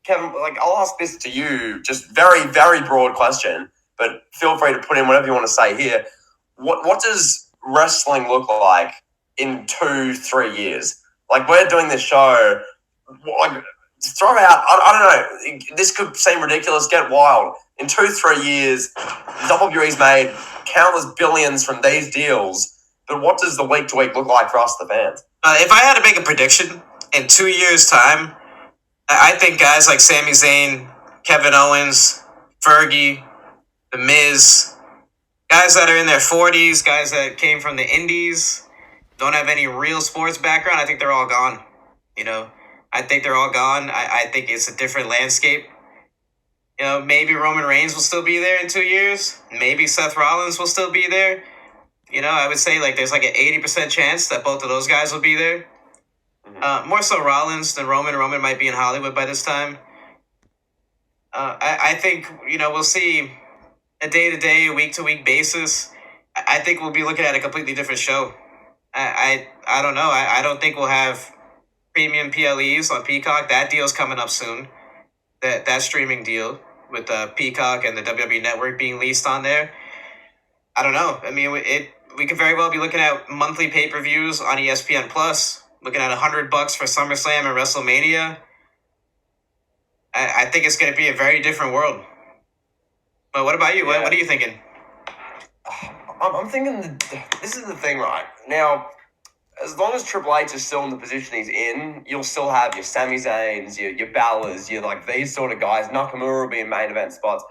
Kevin, like, I'll ask this to you, just very, very broad question, but feel free to put in whatever you want to say here. What does wrestling look like in 2-3 years? Like, we're doing this show, like, throw out, I don't know, this could seem ridiculous, get wild. In 2-3 years, WWE's made countless billions from these deals, but what does the week-to-week look like for us, the fans? If I had to make a prediction, in 2 years' time, I think guys like Sami Zayn, Kevin Owens, Fergie, The Miz, guys that are in their 40s, guys that came from the indies, don't have any real sports background, I think they're all gone. I think they're all gone. I think it's a different landscape. Maybe Roman Reigns will still be there in 2 years. Maybe Seth Rollins will still be there. I would say there's an 80% chance that both of those guys will be there. More so Rollins than Roman. Roman might be in Hollywood by this time. I think, we'll see a day-to-day, week-to-week basis. I think we'll be looking at a completely different show. I don't know. I don't think we'll have premium PLEs on Peacock. That deal's coming up soon. That streaming deal with Peacock and the WWE Network being leased on there. I don't know. I mean, we could very well be looking at monthly pay-per-views on ESPN Plus. Looking at $100 for SummerSlam and WrestleMania. I think it's going to be a very different world. But what about you? Yeah. What are you thinking? I'm thinking this is the thing, right? Now, as long as Triple H is still in the position he's in, you'll still have your Sami Zayns, your Ballas, these sort of guys. Nakamura will be in main event spots.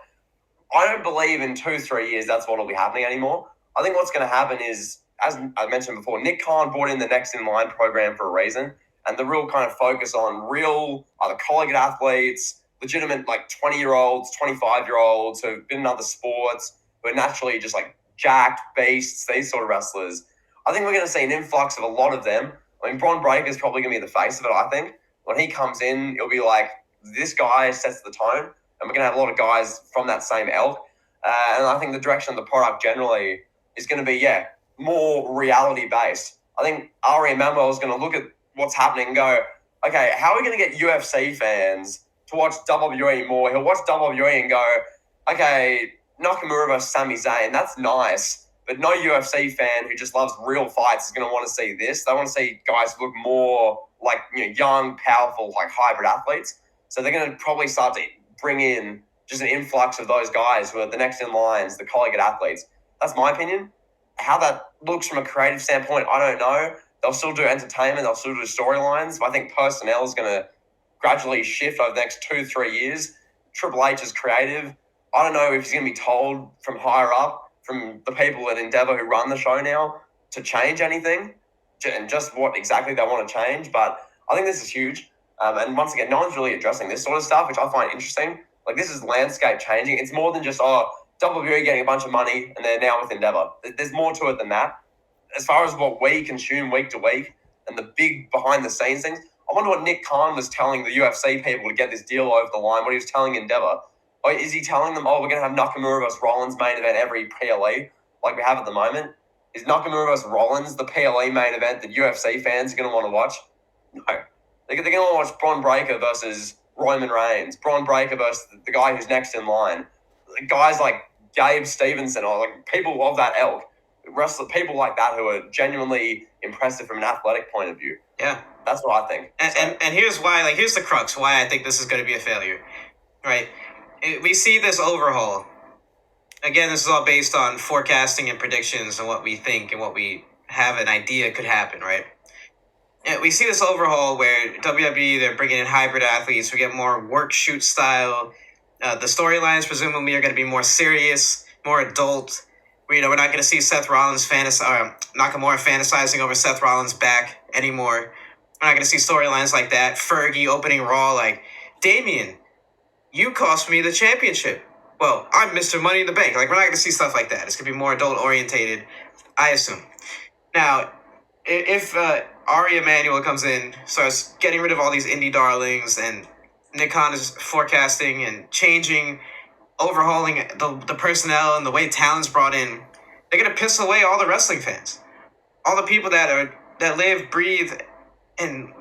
I don't believe in 2-3 years that's what will be happening anymore. I think what's going to happen is, as I mentioned before, Nick Khan brought in the Next in Line program for a reason, and the real kind of focus on real either collegiate athletes, legitimate 20-year-olds, 25-year-olds who've been in other sports, who are naturally just jacked beasts, these sort of wrestlers. I think we're going to see an influx of a lot of them. I mean, Bron Breakker is probably going to be the face of it, I think. When he comes in, it'll be this guy sets the tone, and we're going to have a lot of guys from that same ilk. And I think the direction of the product generally is going to be, more reality-based. I think Ari Emanuel is going to look at what's happening and go, okay, how are we going to get UFC fans to watch WWE more? He'll watch WWE and go, okay, Nakamura versus Sami Zayn, that's nice, but no UFC fan who just loves real fights is going to want to see this. They want to see guys who look more like young, powerful, hybrid athletes. So they're going to probably start to bring in just an influx of those guys who are the next in lines, the collegiate athletes. That's my opinion. How that looks from a creative standpoint, I don't know. They'll still do entertainment. They'll still do storylines. But I think personnel is going to gradually shift over the next 2-3 years. Triple H is creative. I don't know if he's going to be told from higher up, from the people at Endeavour who run the show now, to change anything and just what exactly they want to change. But I think this is huge. And once again, no one's really addressing this sort of stuff, which I find interesting. This is landscape changing. It's more than just, WWE getting a bunch of money and they're now with Endeavour. There's more to it than that. As far as what we consume week to week and the big behind-the-scenes things, I wonder what Nick Khan was telling the UFC people to get this deal over the line, what he was telling Endeavour. Is he telling them, we're going to have Nakamura versus Rollins main event every PLE like we have at the moment? Is Nakamura versus Rollins the PLE main event that UFC fans are going to want to watch? No. They're going to want to watch Bron Breakker versus Roman Reigns, Bron Breakker versus the guy who's next in line. Guys like Gabe Stevenson or people of that ilk, people like that who are genuinely impressive from an athletic point of view. Yeah. That's what I think. And here's why, here's the crux, why I think this is going to be a failure, right? We see this overhaul. Again, this is all based on forecasting and predictions and what we think and what we have an idea could happen, right? And we see this overhaul where WWE, they're bringing in hybrid athletes. We get more work-shoot style. The storylines presumably are going to be more serious, more adult. We're not going to see Nakamura fantasizing over Seth Rollins' back anymore. We're not going to see storylines like that. Fergie opening Raw Damian, you cost me the championship. Well, I'm Mr. Money in the Bank. We're not going to see stuff like that. It's going to be more adult-orientated, I assume. Now, if Ari Emanuel comes in, starts getting rid of all these indie darlings, and Nick Khan is forecasting and changing, overhauling the personnel and the way talent's brought in, they're going to piss away all the wrestling fans. All the people that live, breathe, and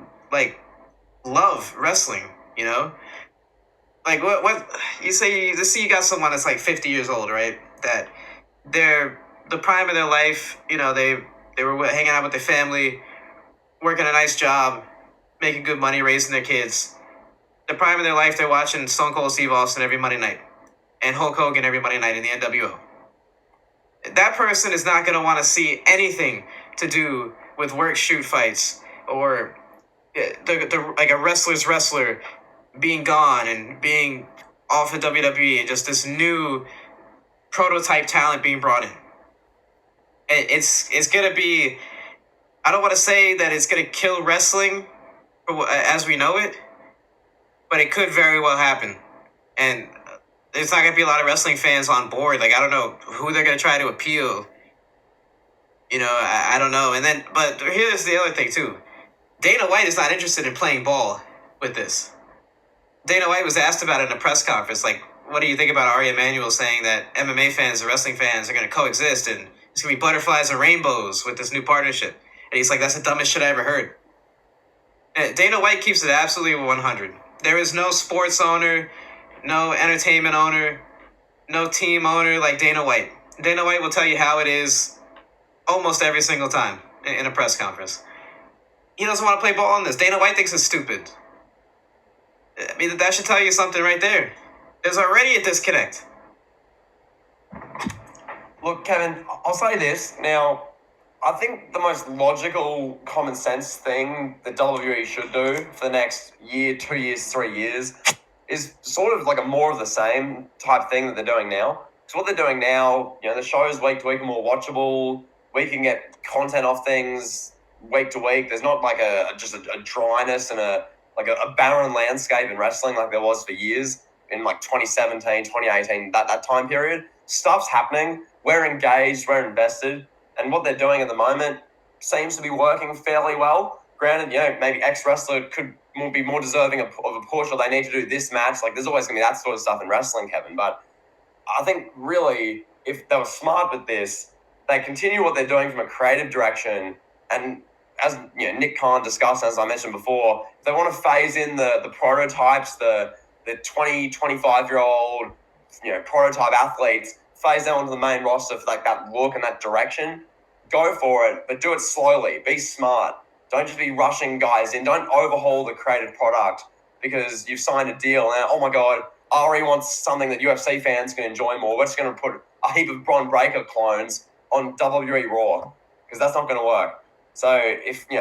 love wrestling, like what you say? You see, you got someone that's like 50 years old, right? That they're the prime of their life. You know, they were hanging out with their family, working a nice job, making good money, raising their kids. The prime of their life, they're watching Stone Cold Steve Austin every Monday night and Hulk Hogan every Monday night in the NWO. That person is not going to want to see anything to do with work shoot fights or like a wrestler's wrestler being gone and being off of WWE and just this new prototype talent being brought in. It's gonna be. I don't want to say that it's gonna kill wrestling as we know it, but it could very well happen. And there's not gonna be a lot of wrestling fans on board. Like I don't know who they're gonna try to appeal. You know, I don't know. And then, but here's the other thing too. Dana White is not interested in playing ball with this. Dana White was asked about it in a press conference, like, what do you think about Ari Emanuel saying that MMA fans and wrestling fans are going to coexist and it's going to be butterflies and rainbows with this new partnership? And he's like, that's the dumbest shit I ever heard. And Dana White keeps it absolutely 100. There is no sports owner, no entertainment owner, no team owner like Dana White. Dana White will tell you how it is almost every single time in a press conference. He doesn't want to play ball on this. Dana White thinks it's stupid. I mean, that should tell you something right there. There's already a disconnect. Look, Kevin, I'll say this. Now, I think the most logical, common sense thing that WWE should do for the next year, 2 years, 3 years is sort of like a more of the same type thing that they're doing now. So what they're doing now, you know, the shows week to week are more watchable. We can get content off things week to week. There's not like just a dryness and a barren landscape in wrestling like there was for years in like 2017, 2018, that time period. Stuff's happening. We're engaged. We're invested. And what they're doing at the moment seems to be working fairly well. Granted, you know, maybe ex-wrestler could be more deserving of a push, or they need to do this match. Like, there's always going to be that sort of stuff in wrestling, Kevin. But I think really, if they were smart with this, they continue what they're doing from a creative direction. And as you know, Nick Khan discussed, as I mentioned before, if they want to phase in the prototypes, the 20, 25-year-old, you know, prototype athletes, phase them onto the main roster for like that look and that direction, go for it, but do it slowly. Be smart. Don't just be rushing guys in. Don't overhaul the creative product because you've signed a deal and, oh my God, Ari wants something that UFC fans can enjoy more. We're just going to put a heap of Bron Breakker clones on WWE Raw because that's not going to work. So if they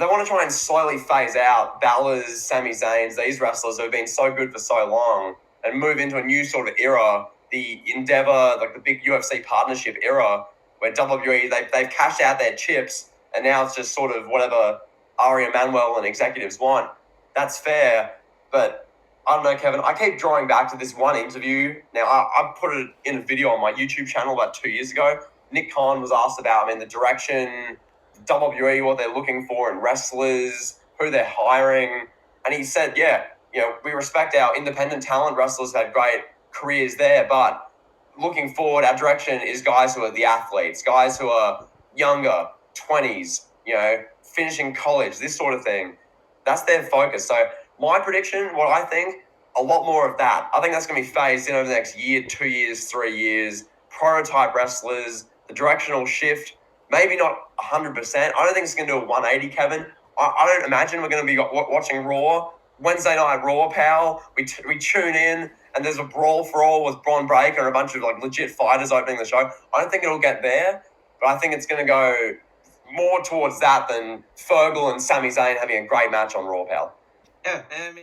want to try and slowly phase out Balor's, Sami Zayn's, these wrestlers who have been so good for so long and move into a new sort of era, the Endeavour, like the big UFC partnership era, where WWE, they've cashed out their chips and now it's just sort of whatever Ari Emanuel and executives want. That's fair, but I don't know, Kevin. I keep drawing back to this one interview. Now, I put it in a video on my YouTube channel about 2 years ago. Nick Khan was asked about, the direction, WWE, what they're looking for in wrestlers, who they're hiring. And he said, we respect our independent talent. Wrestlers have great careers there, but looking forward, our direction is guys who are the athletes, guys who are younger, 20s, finishing college, this sort of thing. That's their focus. So my prediction, what I think, a lot more of that. I think that's going to be phased in over the next year, 2 years, 3 years. Prototype wrestlers, the directional shift, maybe not 100%. I don't think it's going to do a 180, Kevin. I don't imagine we're going to be watching Raw. Wednesday night Raw, pal. We tune in and there's a brawl for all with Bron Breakker and a bunch of like legit fighters opening the show. I don't think it'll get there, but I think it's going to go more towards that than Fergal and Sami Zayn having a great match on Raw, pal. Yeah, I mean...